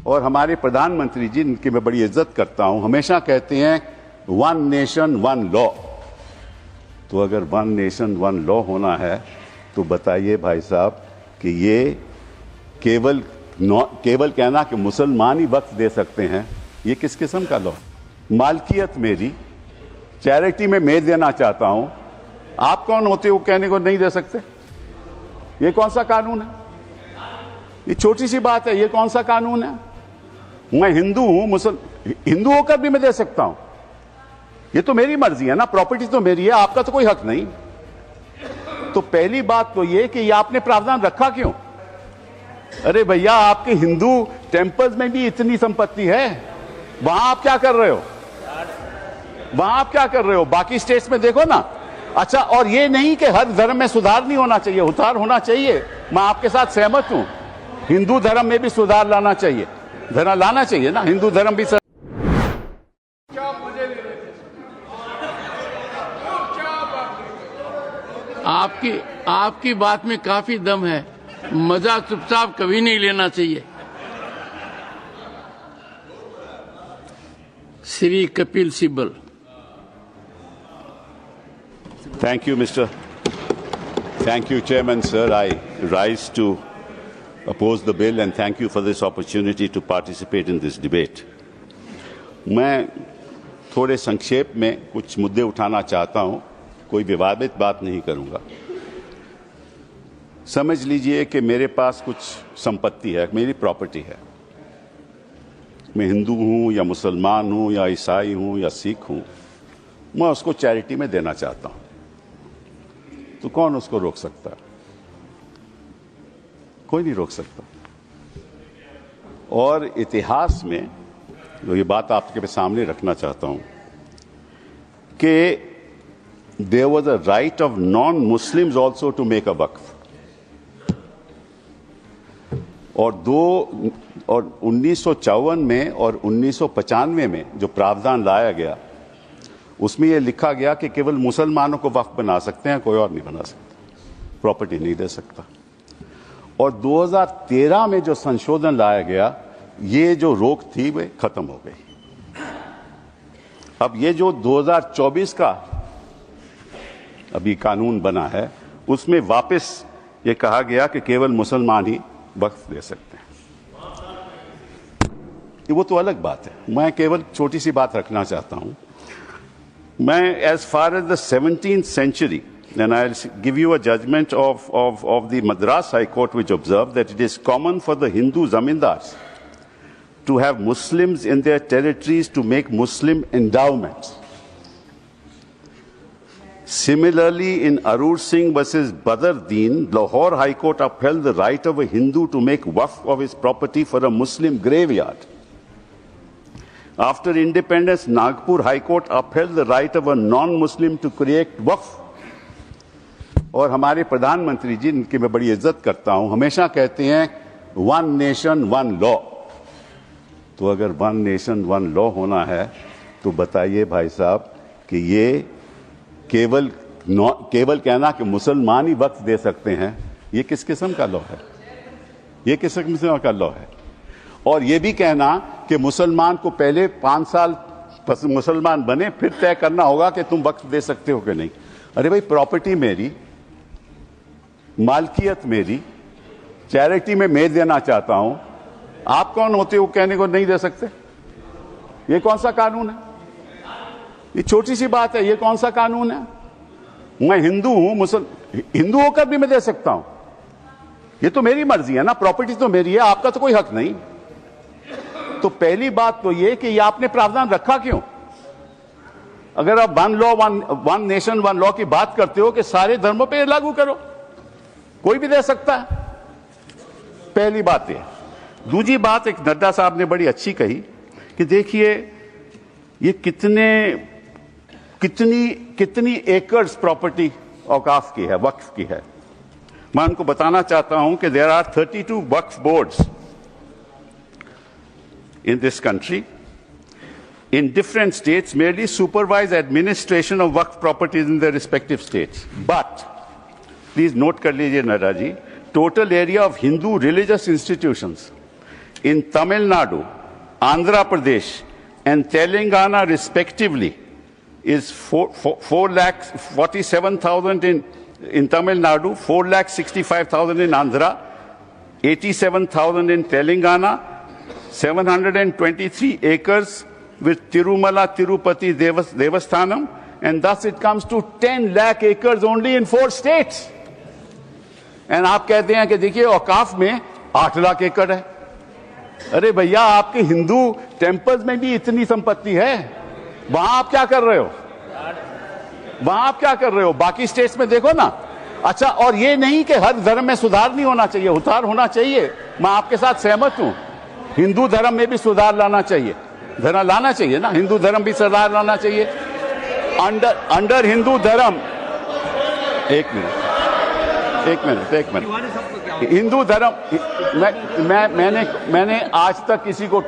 और हमारे प्रधानमंत्री जी, इनकी मैं बड़ी इज्जत करता हूं, हमेशा कहते हैं वन नेशन वन लॉ। तो अगर वन नेशन वन लॉ होना है तो बताइए भाई साहब कि ये केवल कहना कि मुसलमान ही वक्फ दे सकते हैं, ये किस किस्म का लॉ? मालकियत मेरी, चैरिटी में मैं देना चाहता हूं, आप कौन होते हो कहने को नहीं दे सकते? ये कौन सा कानून है? ये छोटी सी बात है, ये कौन सा कानून है? मैं हिंदू हूं, हिंदू होकर भी मैं दे सकता हूं। ये तो मेरी मर्जी है ना, प्रॉपर्टी तो मेरी है, आपका तो कोई हक नहीं। तो पहली बात तो ये कि ये आपने प्रावधान रखा क्यों? अरे भैया, आपके हिंदू टेम्पल्स में भी इतनी संपत्ति है, वहां आप क्या कर रहे हो? वहां आप क्या कर रहे हो? बाकी स्टेट्स में देखो ना। अच्छा, और ये नहीं कि हर धर्म में सुधार नहीं होना चाहिए, उधार होना चाहिए, मैं आपके साथ सहमत हूं। हिंदू धर्म में भी सुधार लाना चाहिए, धर्म लाना चाहिए ना, हिंदू धर्म भी आपकी बात में काफी दम है, मजाक चुपचाप कभी नहीं लेना चाहिए। Shri Kapil Sibal. Thank you, Mr. Thank you, Chairman, sir. I rise to oppose the bill and thank you for this opportunity to participate in this debate. मैं थोड़े संक्षेप में कुछ मुद्दे उठाना चाहता हूं, कोई विवादित बात नहीं करूंगा। समझ लीजिए कि मेरे पास कुछ संपत्ति है, मेरी प्रॉपर्टी है। मैं हिंदू हूं या मुसलमान हूं या ईसाई हूं या सिख हूं, मैं उसको चैरिटी में देना चाहता हूं, तो कौन उसको रोक सकता है? कोई नहीं रोक सकता। और इतिहास में जो ये बात आपके सामने रखना चाहता हूं कि there was a right of non Muslims also to make a वक्फ। और 1954 में और 1995 में जो प्रावधान लाया गया, उसमें यह लिखा गया कि केवल मुसलमानों को वक्फ बना सकते हैं, कोई और नहीं बना सकता, प्रॉपर्टी नहीं दे सकता। और 2013 में जो संशोधन लाया गया, ये जो रोक थी वह खत्म हो गई। अब ये जो 2024 का अभी कानून बना है, उसमें वापस ये कहा गया कि केवल मुसलमान ही वक्फ दे सकते हैं। वो तो अलग बात है, मैं केवल छोटी सी बात रखना चाहता हूं। मैं as far as the 17th century, and I'll give you a judgment of the Madras High Court, which observed that it is common for the Hindu zamindars to have Muslims in their territories to make Muslim endowments. Similarly, in Arur Singh versus Badr Deen, Lahore High Court upheld the right of a Hindu to make waqf of his property for a Muslim graveyard. After independence, Nagpur High Court upheld the right of a non-Muslim to create waqf. और हमारे प्रधानमंत्री जी, इनकी मैं बड़ी इज्जत करता हूं, हमेशा कहते हैं वन नेशन वन लॉ। तो अगर वन नेशन वन लॉ होना है तो बताइए भाई साहब कि ये केवल कहना कि मुसलमान ही वक्फ दे सकते हैं, ये किस किस्म का लॉ है? ये किस किस्म का लॉ है? और ये भी कहना कि मुसलमान को पहले 5 साल मुसलमान बने, फिर तय करना होगा कि तुम वक्फ दे सकते हो कि नहीं। अरे भाई, प्रॉपर्टी मेरी, मालकियत मेरी, चैरिटी में मैं देना चाहता हूं, आप कौन होते हो कहने को नहीं दे सकते? ये कौन सा कानून है? ये छोटी सी बात है, ये कौन सा कानून है? मैं हिंदू हूं, हिंदू होकर भी मैं दे सकता हूं। ये तो मेरी मर्जी है ना, प्रॉपर्टी तो मेरी है, आपका तो कोई हक नहीं। तो पहली बात तो ये कि ये आपने प्रावधान रखा क्यों? अगर आप वन नेशन वन लॉ की बात करते हो कि सारे धर्मों पे लागू करो, कोई भी दे सकता है। पहली बात ये। दूसरी बात, एक नड्डा साहब ने बड़ी अच्छी कही कि देखिए ये कितनी एकर्स प्रॉपर्टी औकाफ की है, वक्फ की है। मैं उनको बताना चाहता हूं कि there are 32 Waqf boards in this country in different states merely supervise administration of waqf properties in their respective states. But please note kar lijiye Nada ji, total area of Hindu religious institutions in Tamil Nadu, Andhra Pradesh, and Telangana respectively is 4,47,000 in Tamil Nadu, 4,65,000 in Andhra, 87,000 in Telangana, 723 acres with Tirumala Tirupati Devasthanam, and thus it comes to 10 lakh acres only in 4 states. And आप कहते हैं कि देखिए औकाफ में 8 लाख एकड़ है। अरे भैया, आपके हिंदू टेम्पल्स में भी इतनी संपत्ति है, वहां आप क्या कर रहे हो? वहां आप क्या कर रहे हो? बाकी स्टेट्स में देखो ना। अच्छा, और ये नहीं कि हर धर्म में सुधार नहीं होना चाहिए, उतार होना चाहिए, मैं आपके साथ सहमत हूं। हिंदू धर्म में भी सुधार लाना चाहिए, लाना चाहिए ना, हिंदू धर्म भी सुधार लाना चाहिए। अंडर हिंदू धर्म, एक मिनट, हिंदू धर्म, मैंने आज तक किसी को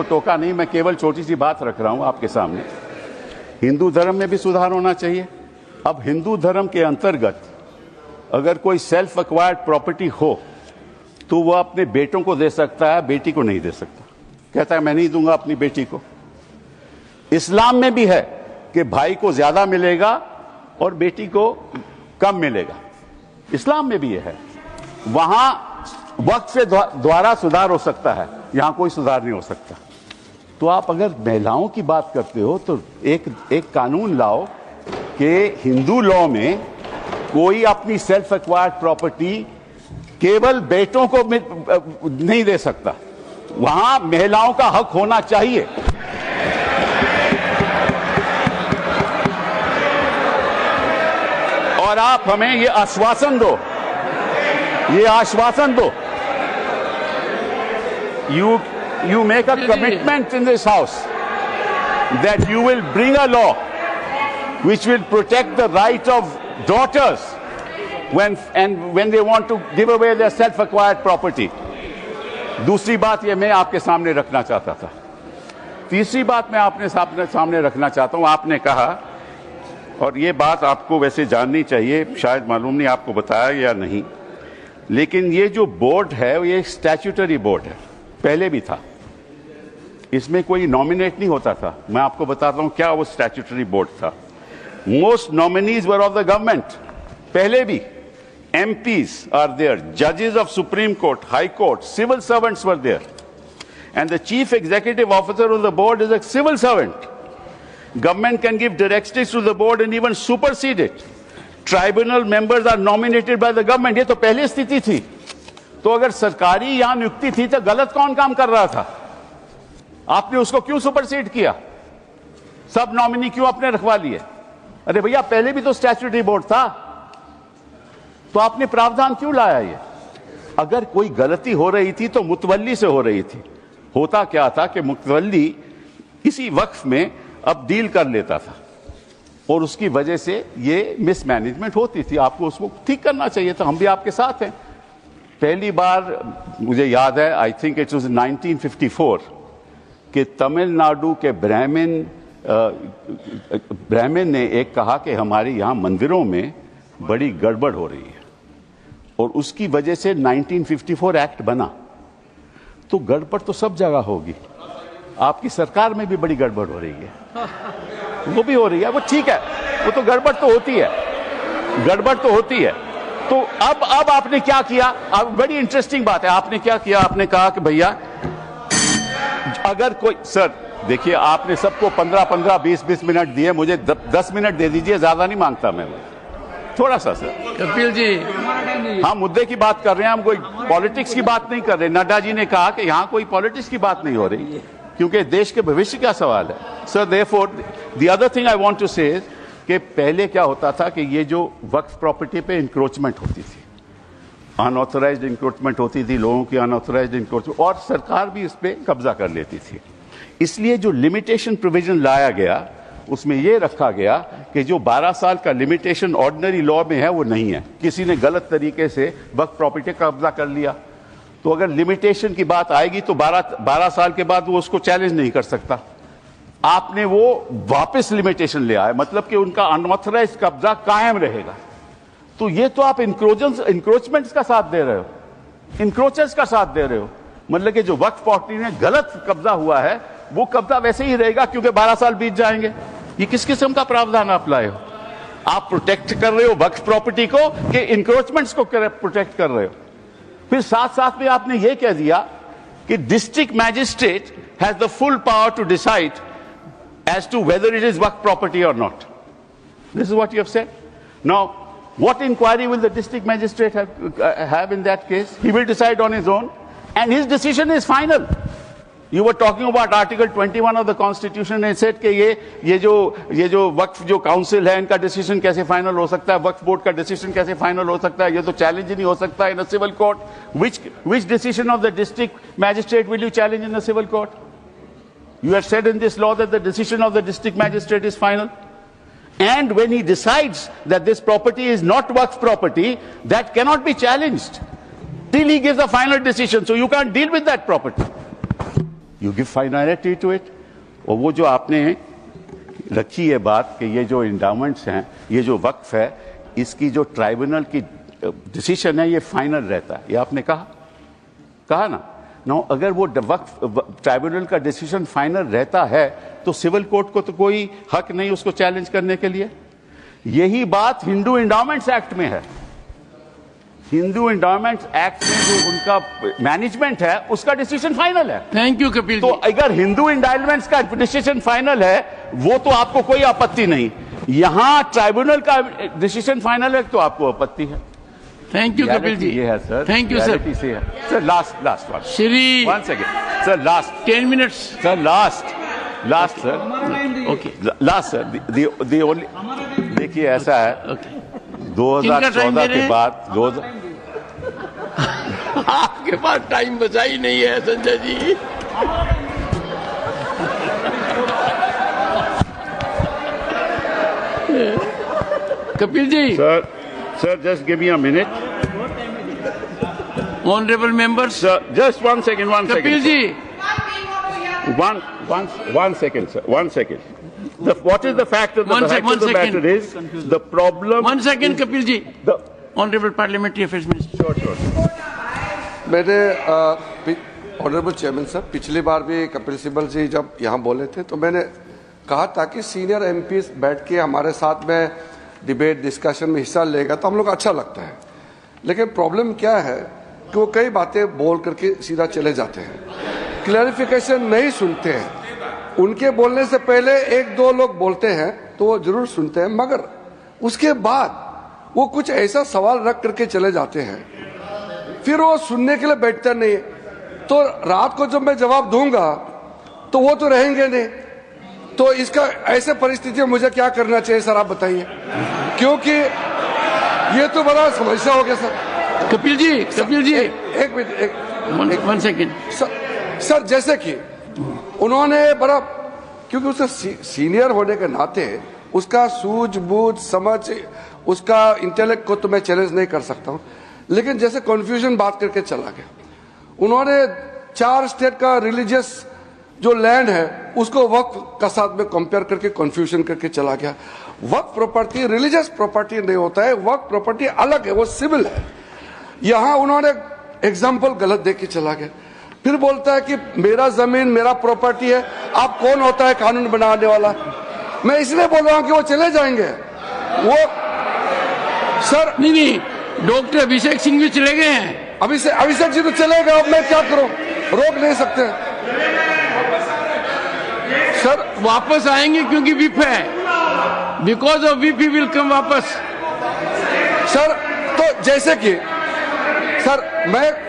टोका नहीं, मैं केवल छोटी सी बात रख रहा हूं आपके सामने। हिंदू धर्म में भी सुधार होना चाहिए। अब हिंदू धर्म के अंतर्गत अगर कोई सेल्फ एक्वायर्ड प्रॉपर्टी हो तो वह अपने बेटों को दे सकता है, बेटी को नहीं दे सकता। कहता है मैं नहीं दूंगा अपनी बेटी को। इस्लाम में भी है कि भाई को ज्यादा मिलेगा और बेटी को कम मिलेगा, इस्लाम में भी यह है। वहां वक्त से द्वारा सुधार हो सकता है, यहां कोई सुधार नहीं हो सकता। तो आप अगर महिलाओं की बात करते हो तो एक कानून लाओ कि हिंदू लॉ में कोई अपनी सेल्फ एक्वायर्ड प्रॉपर्टी केवल बेटों को नहीं दे सकता, वहां महिलाओं का हक होना चाहिए। और आप हमें ये आश्वासन दो, you make a commitment in this house that you will bring a law which will protect the right of daughters when they want to give away their self-acquired property. दूसरी बात ये मैं आपके सामने रखना चाहता था। तीसरी बात मैं आपने सामने रखना चाहता हूं। आपने कहा, और ये बात आपको वैसे जाननी चाहिए, शायद मालूम नहीं आपको बताया या नहीं, लेकिन ये जो बोर्ड है ये एक स्टैट्यूटरी बोर्ड है, पहले भी था। इसमें कोई नॉमिनेट नहीं होता था। मैं आपको बताता हूं क्या वो स्टैट्यूटरी बोर्ड था। Most nominees were of the government, पहले भी। MPs are there, judges of Supreme Court, High Court, civil servants were there, and the chief executive officer of the board is a civil servant. Government can give directives to the board and even supersede it. Tribunal members are nominated by the government. ये तो पहले स्थिति थी। तो अगर सरकारी यहां नियुक्ति थी तो गलत कौन काम कर रहा था? आपने उसको क्यों सुपरसीड किया? सब नॉमिनी क्यों अपने रखवा लिए? अरे भैया, पहले भी तो स्टैट्यूटरी बोर्ड था, तो आपने प्रावधान क्यों लाया? ये अगर कोई गलती हो रही थी तो मुतवल्ली से हो रही थी। होता क्या था कि मुतवल्ली इसी वक्फ में अब डील कर लेता था और उसकी वजह से ये मिसमैनेजमेंट होती थी। आपको उसको ठीक करना चाहिए था। हम भी आपके साथ हैं। पहली बार मुझे याद है, आई थिंक इट वाज 1954, कि तमिलनाडु के ब्राह्मण ने एक कहा कि हमारे यहाँ मंदिरों में बड़ी गड़बड़ हो रही है, और उसकी वजह से 1954 एक्ट बना। तो गड़बड़ तो सब जगह होगी, आपकी सरकार में भी बड़ी गड़बड़ हो रही है, वो भी हो रही है, वो ठीक है, वो तो गड़बड़ तो होती है, तो अब आपने क्या किया? अब बड़ी इंटरेस्टिंग बात है, आपने क्या किया? आपने कहा कि भैया अगर कोई, सर देखिए, आपने सबको 15-15, 20-20 मिनट दिए, मुझे 10 मिनट दे दीजिए, ज्यादा नहीं मांगता मैं, थोड़ा सा। सर कपिल जी, हम मुद्दे की बात कर रहे हैं, हम कोई पॉलिटिक्स की बात नहीं कर रहे। नड्डा जी ने कहा कि यहां कोई पॉलिटिक्स की बात नहीं हो रही, क्योंकि देश के भविष्य का सवाल है। Sir therefore the other thing I want to say कि पहले क्या होता था कि ये जो वक्फ प्रॉपर्टी पे इंक्रोचमेंट होती थी, अनऑथराइज्ड इंक्रोचमेंट होती थी, लोगों की अनऑथराइज्ड इंक्रोचमेंट, और सरकार भी इस पे कब्जा कर लेती थी। इसलिए जो लिमिटेशन प्रोविजन लाया गया, उसमें यह रखा गया कि जो 12 साल का लिमिटेशन ऑर्डिनरी लॉ में है वो नहीं है। किसी ने गलत तरीके से वक्फ प्रॉपर्टी का कब्जा कर लिया, तो अगर लिमिटेशन की बात आएगी तो 12 साल के बाद वो उसको चैलेंज नहीं कर सकता। आपने वो वापस लिमिटेशन ले आए, मतलब कि उनका अनऑथराइज्ड कब्जा कायम रहेगा। तो ये तो आप इंक्रोचमेंट्स का साथ दे रहे हो। इंक्रोचर्स का साथ दे रहे हो। मतलब कि जो वक्फ प्रॉपर्टी ने गलत कब्जा हुआ है वो कब्जा वैसे ही रहेगा क्योंकि 12 साल बीत जाएंगे। ये किस किस्म का प्रावधान आप लाए हो? आप प्रोटेक्ट कर रहे हो वक्फ प्रॉपर्टी को कि इंक्रोचमेंट्स को प्रोटेक्ट कर रहे हो? फिर साथ साथ में आपने ये कह दिया कि district magistrate has the full power to decide as to whether it is waqf property or not. This is what you have said. Now, what inquiry will the district magistrate have in that case? He will decide on his own, and his decision is final. You were talking about Article 21 of the Constitution and said कि ये जो वक्फ जो council है इनका decision कैसे final हो सकता है, वक्फ बोर्ड का डिसीजन कैसे फाइनल हो सकता है, ये तो चैलेंज ही नहीं हो सकता in a civil court. Which decision of the district magistrate will you challenge in the civil court? You have said in this law that the decision of the district magistrate is final. And when he decides that this property is not waqf property, that cannot be challenged till he gives a final decision. So you can't deal with that property. You give finality to it. और वो जो आपने रखी है बात कि ये जो इंडाउमेंट्स हैं, ये जो वक्फ है, इसकी जो ट्राइब्यूनल की डिसीजन है ये फाइनल रहता है, ये आपने कहा ना. नो, अगर वो वक्फ ट्राइब्यूनल का डिसीजन फाइनल रहता है तो सिविल कोर्ट को तो कोई हक नहीं उसको चैलेंज करने के लिए. यही बात हिंदू एंडाउमेंट्स एक्ट में है. हिंदू एंडाउमेंट्स एक्ट में जो उनका मैनेजमेंट है उसका डिसीजन फाइनल है. Thank you Kapil. तो अगर हिंदू एंडाउमेंट्स का डिसीजन फाइनल है वो तो आपको कोई आपत्ति नहीं. यहां ट्राइब्यूनल का डिसीजन फाइनल है तो आपको आपत्ति है. Thank you Kapil ji. ये है sir. Thank you sir. Sir last one. Shri 1 second sir. Last 10 minutes sir. Last sir. Okay. Last sir. The only देखिए ऐसा है 2014 के बाद आपके पास टाइम बचा ही नहीं है Sanjay ji. Kapil ji. Sir, just give me a minute. Honorable members. Sir, just 1 second. Kapil ji. One second, sir. 1 second. What is the fact of the matter is the problem. 1 second, Kapil ji. The Honorable Parliamentary Affairs Minister. Sure. मैंने honourable chairman साहब, पिछली बार भी कपिल सिब्बल जी जब यहाँ बोले थे तो मैंने कहा था कि सीनियर एमपी बैठ के हमारे साथ में डिबेट डिस्कशन में हिस्सा लेगा तो हम लोग अच्छा लगता है. लेकिन प्रॉब्लम क्या है कि वो कई बातें बोल करके सीधा चले जाते हैं, क्लैरिफिकेशन नहीं सुनते हैं. उनके बोलने से पहले 1-2 लोग बोलते हैं तो वो जरूर सुनते हैं, मगर उसके बाद वो कुछ ऐसा सवाल रख करके चले जाते हैं, फिर वो सुनने के लिए बैठते नहीं. तो रात को जब मैं जवाब दूंगा तो वो तो रहेंगे नहीं. तो इसका ऐसे परिस्थिति में मुझे क्या करना चाहिए सर, आप बताइए, क्योंकि ये तो बड़ा समस्या हो गया सर. कपिल जी. एक मिनट. 1 सेकेंड सर, जैसे कि उन्होंने बड़ा, क्योंकि उससे सीनियर होने के नाते उसका सूझबूझ समझ, उसका इंटेलेक्ट को तो मैं चैलेंज नहीं कर सकता हूँ, लेकिन जैसे कन्फ्यूजन बात करके चला गया. उन्होंने 4 स्टेट का रिलीजियस जो लैंड है उसको वक्फ का साथ में कंपेयर करके कंफ्यूजन करके चला गया. वक्फ प्रॉपर्टी रिलीजियस प्रॉपर्टी नहीं होता है, वक्फ प्रॉपर्टी अलग है, वो सिविल है. यहां उन्होंने एग्जाम्पल गलत देख के चला गया. फिर बोलता है कि मेरा जमीन मेरा प्रॉपर्टी है. आप कौन होता है कानून बनाने वाला? मैं इसलिए बोल रहा हूं कि वो चले जाएंगे. वो सर नहीं, डॉक्टर अभिषेक सिंह भी चले गए हैं. अभिषेक जी तो चले गए, अब मैं क्या करूं, रोक नहीं सकते सर. वापस आएंगे क्योंकि विप है. Because of whip he will come वापस सर. तो जैसे कि सर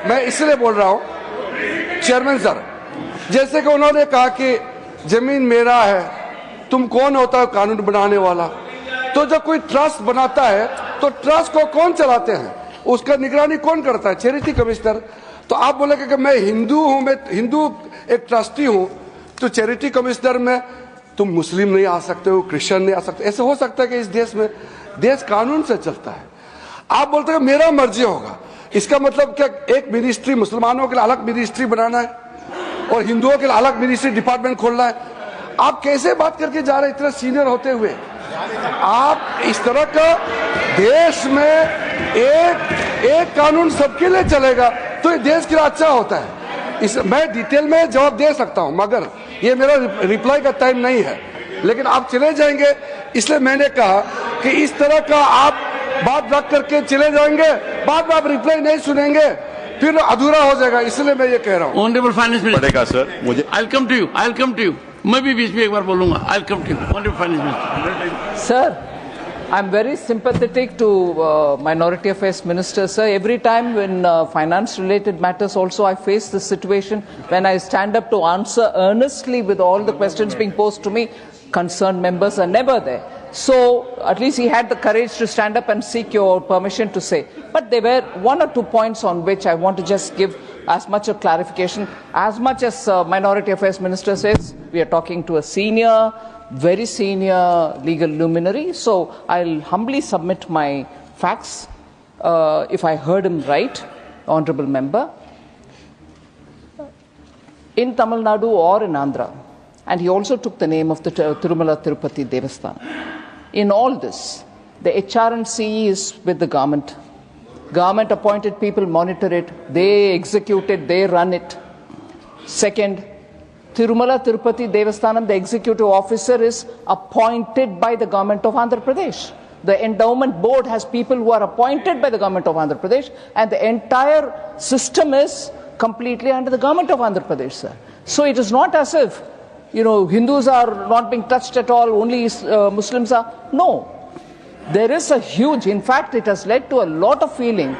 मैं इसलिए बोल रहा हूं चेयरमैन सर, जैसे कि उन्होंने कहा कि जमीन मेरा है, तुम कौन होता है कानून बनाने वाला? तो जब कोई ट्रस्ट बनाता है तो ट्रस्ट को कौन चलाते हैं, उसका निगरानी कौन करता है? Charity commissioner. तो आप बोलेंगे कि मैं हिंदू हूं, मैं हिंदू एक ट्रस्टी हूं, तो चैरिटी कमिश्नर में तुम मुस्लिम नहीं आ सकते हो, क्रिश्चियन नहीं आ सकते. ऐसे हो सकता है कि इस देश में देश कानून से चलता है. आप बोलते हैं मेरा मर्जी होगा, इसका मतलब क्या एक मिनिस्ट्री मुसलमानों के लिए अलग मिनिस्ट्री बनाना है और हिंदुओं के लिए अलग मिनिस्ट्री डिपार्टमेंट खोलना है? आप कैसे बात करके जा रहे हैं इतने सीनियर होते हुए? आप इस तरह का देश में एक कानून सबके लिए चलेगा, तो ये देश के लिए अच्छा होता है। इस मैं डिटेल में जवाब दे सकता हूं, मगर ये मेरा रिप्लाई का टाइम नहीं है। लेकिन आप चले जाएंगे, इसलिए मैंने कहा कि इस तरह का आप बात रख करके चले जाएंगे, बाद में आप रिप्लाई नहीं सुनेंगे, फिर अधूरा हो जाएगा। इसलिए मैं ये कह रहा हूँ। ऑनरेबल फाइनेंस मिनिस्टर, पड़ेगा सर मुझे। आई कम टू यू, मैं भी बीच में एक बार बोलूंगा। I come to you, honourable finance minister. Sir, I'm very sympathetic to Minority Affairs Minister, sir. Every time when finance-related matters also, I face this situation when I stand up to answer earnestly with all the questions being posed to me, concerned members are never there. So at least he had the courage to stand up and seek your permission to say. But there were one or two points on which I want to just give as much of clarification. As much as Minority Affairs Minister says, we are talking to a senior, very senior legal luminary. So I'll humbly submit my facts. If I heard him right, Honorable Member, in Tamil Nadu or in Andhra, and he also took the name of the Tirumala Tirupati Devasthanam. In all this, the HRNC is with the government. Government appointed people monitor it, they execute it, they run it. Second, Tirumala Tirupati Devasthanam, the executive officer, is appointed by the government of Andhra Pradesh. The endowment board has people who are appointed by the government of Andhra Pradesh, and the entire system is completely under the government of Andhra Pradesh, sir. So it is not as if, Hindus are not being touched at all, only Muslims are. No. There is a huge, in fact, it has led to a lot of feeling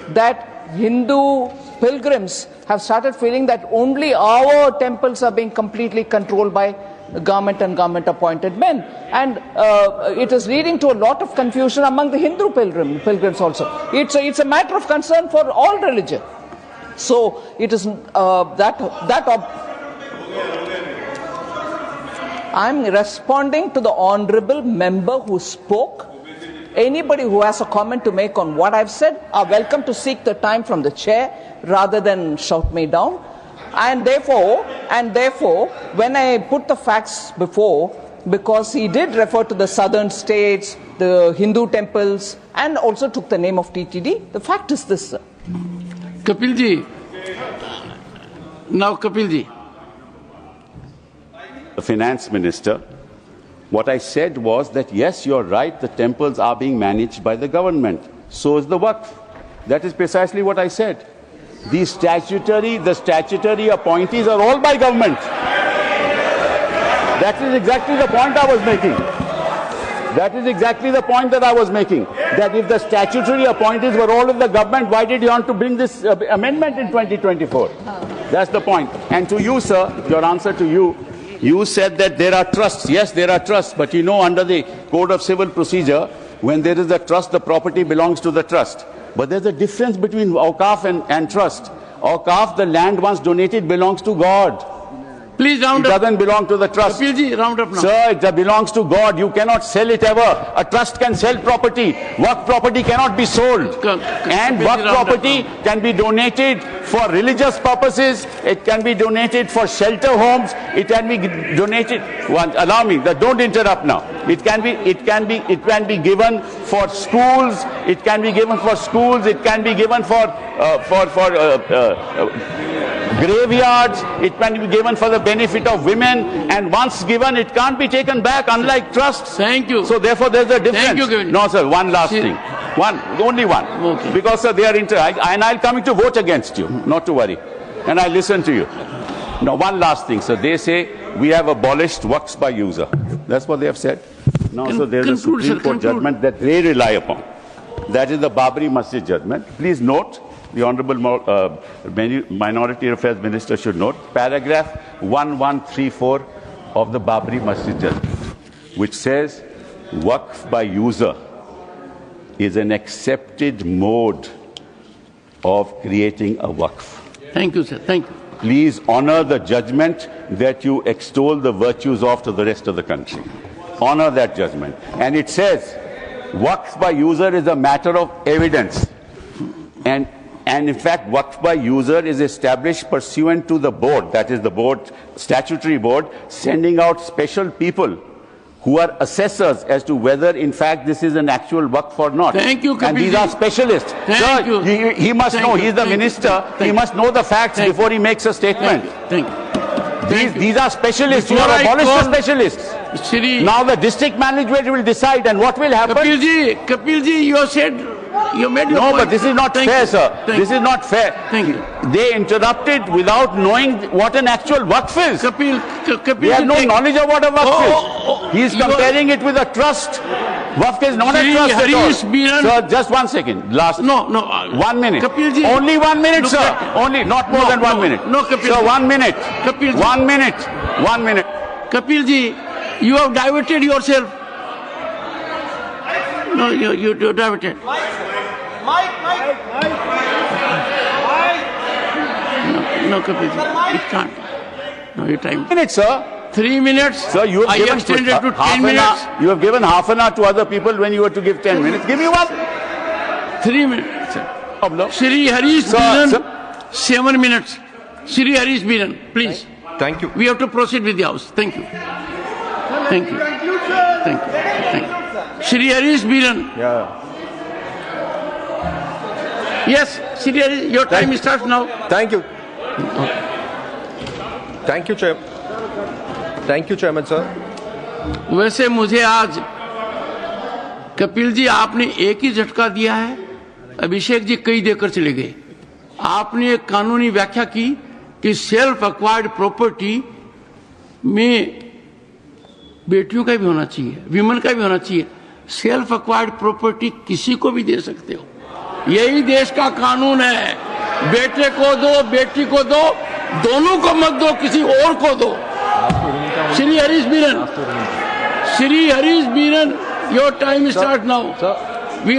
that Hindu pilgrims have started feeling that only our temples are being completely controlled by government and government appointed men. And it is leading to a lot of confusion among the Hindu pilgrims also. It's a matter of concern for all religion. So it is I'm responding to the honorable member who spoke. Anybody who has a comment to make on what I've said are welcome to seek the time from the chair rather than shout me down. And therefore, when I put the facts before, because he did refer to the southern states, the Hindu temples, and also took the name of TTD, the fact is this, sir. Kapil ji. Now Kapil ji. The finance minister, what I said was that yes, you're right, the temples are being managed by the government. So is the Waqf. That is precisely what I said. The statutory appointees are all by government. That is exactly the point I was making. That is exactly the point that I was making. That if the statutory appointees were all of the government, why did you want to bring this amendment in 2024? That's the point. And to you, sir, your answer to you, you said that there are trusts. Yes, there are trusts. But under the Code of Civil Procedure, when there is a trust, the property belongs to the trust. But there's a difference between Awqaf and trust. Awqaf, the land once donated, belongs to God. Please round up. It up. doesn't belong to the trust. Kapil ji, round up now. Sir, it belongs to God. You cannot sell it ever. A trust can sell property. Waqf property cannot be sold. And Waqf property can be donated for religious purposes. It can be donated for shelter homes. It can be donated. Allow me. Don't interrupt now. It can be given for schools. It can be given for schools. It can be given for graveyards. It can be given for the benefit of women, and once given, it can't be taken back, unlike trusts. Thank you. So therefore, there's a difference. Thank you, Kevin. No, sir. One last thing. Only one. Okay. Because sir, they are and I'll come to vote against you. Not to worry, and I listen to you. Now, one last thing, sir. They say we have abolished Waqfs by user. That's what they have said. Now, so there's a Supreme Court judgment that they rely upon. That is the Babri Masjid judgment. Please note. The Honourable Minority Affairs Minister should note paragraph 1134 of the Babri Masjid judgment, which says Waqf by user is an accepted mode of creating a Waqf. Thank you, sir. Thank you. Please honour the judgment that you extol the virtues of to the rest of the country. Honour that judgment. And it says Waqf by user is a matter of evidence. And in fact, Waqf by user is established pursuant to the board, that is the board, statutory board, sending out special people who are assessors as to whether in fact this is an actual waqf or not. Thank you, And these Kapil are ji. specialists. Thank Sir, you. he must Thank know. you. He's the Thank you. minister. Thank He you. must know the facts Thank you. before he makes a statement. Thank you. Thank you. These are specialists. You Before have I abolished the call- specialists. Shri Now the district management will decide, and what will happen? Kapil ji, you said, you made your No, point. but this is not Thank fair, you. sir. Thank This you. is not fair. Thank you. They interrupted without knowing what an actual waqf is. Kapil They have ji, no take- knowledge of what a waqf Oh, is. oh, oh, He is you are- comparing it with a trust. Waqf is not a Shri trust at Harish all. Biran- Sir, just 1 second. Last. No. 1 minute. Kapil ji. Only 1 minute, Look sir. at- Only, not more No, than 1 no, minute. no, Kapil Sir, ji. 1 minute. Kapil ji. 1 minute. 1 minute. Kapil ji, you have diverted yourself. No, you diverted. No, Kapil ji, it can't. No, your time. Minute, sir. 3 minutes. Sir, you have I given extended to half 10 an minutes. hour. You have given half an hour to other people when you were to give 10 minutes. Give me one. 3 minutes. sir. Problem. Shri Harish Sir, Biran, sir. 7 minutes. Shri Harish Biran, please. Thank you. We have to proceed with the house. Thank you. Thank you. Thank you. Thank you. Shri Harish Biran. Yeah. Yes, Shri Harish, your time starts now. Thank you. Thank you, Chair. Thank you, Chairman, sir. वैसे मुझे आज कपिल जी आपने एक ही झटका दिया है, अभिषेक जी कई देकर चले गए। आपने एक कानूनी व्याख्या की कि सेल्फ एक्वायर्ड प्रॉपर्टी में बेटियों का भी होना चाहिए, विमेन का भी होना चाहिए। सेल्फ एक्वायर्ड प्रॉपर्टी किसी को भी दे सकते हो, यही देश का कानून है। बेटे को दो, बेटी को दो, दोनों को मत दो, किसी और को दो। Shri Harish Biran, your time start now.